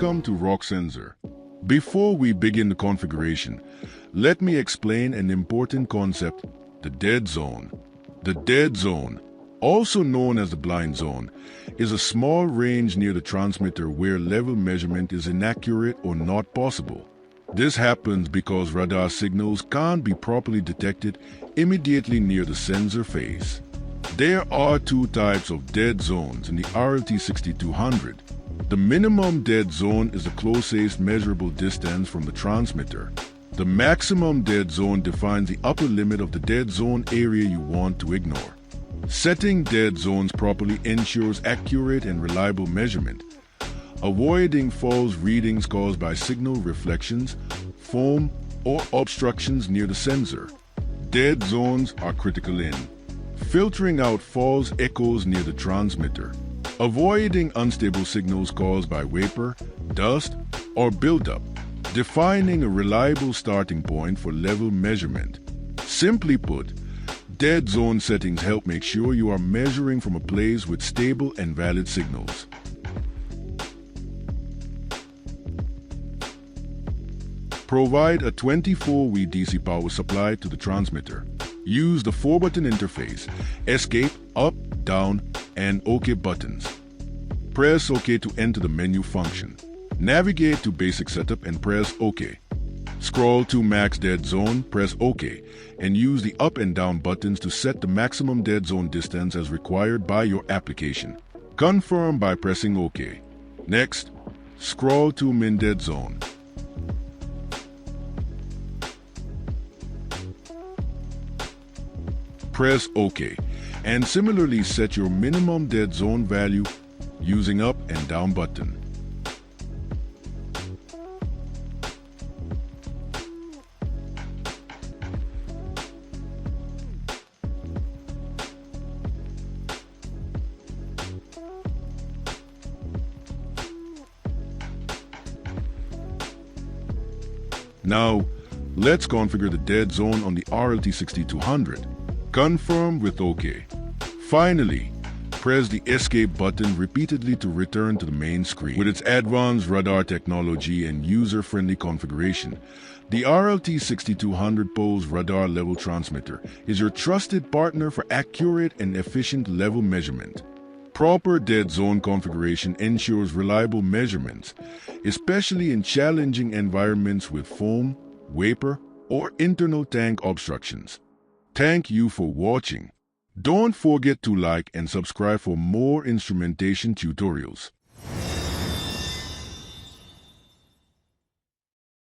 Welcome to Rock Sensor. Before we begin the configuration, let me explain an important concept, the dead zone. The dead zone, also known as the blind zone, is a small range near the transmitter where level measurement is inaccurate or not possible. This happens because radar signals can't be properly detected immediately near the sensor face. There are two types of dead zones in the RLT6200. The minimum dead zone is the closest measurable distance from the transmitter. The maximum dead zone defines the upper limit of the dead zone area you want to ignore. Setting dead zones properly ensures accurate and reliable measurement, avoiding false readings caused by signal reflections, foam, or obstructions near the sensor. Dead zones are critical in filtering out false echoes near the transmitter, avoiding unstable signals caused by vapor, dust, or buildup, defining a reliable starting point for level measurement. Simply put, dead zone settings help make sure you are measuring from a place with stable and valid signals. Provide a 24V DC power supply to the transmitter. Use the 4-button interface, Escape, Up, Down, and OK buttons. Press OK to enter the menu function. Navigate to Basic Setup and press OK. Scroll to Max Dead Zone, press OK, and use the Up and Down buttons to set the maximum dead zone distance as required by your application. Confirm by pressing OK. Next, scroll to Min Dead Zone. Press OK, and similarly set your minimum dead zone value using Up and Down button. Now, let's configure the dead zone on the RLT6200. Confirm with OK. Finally, press the Escape button repeatedly to return to the main screen. With its advanced radar technology and user-friendly configuration, the RLT6200 Pulse radar level transmitter is your trusted partner for accurate and efficient level measurement. Proper dead zone configuration ensures reliable measurements, especially in challenging environments with foam, vapor, or internal tank obstructions. Thank you for watching. Don't forget to like and subscribe for more instrumentation tutorials.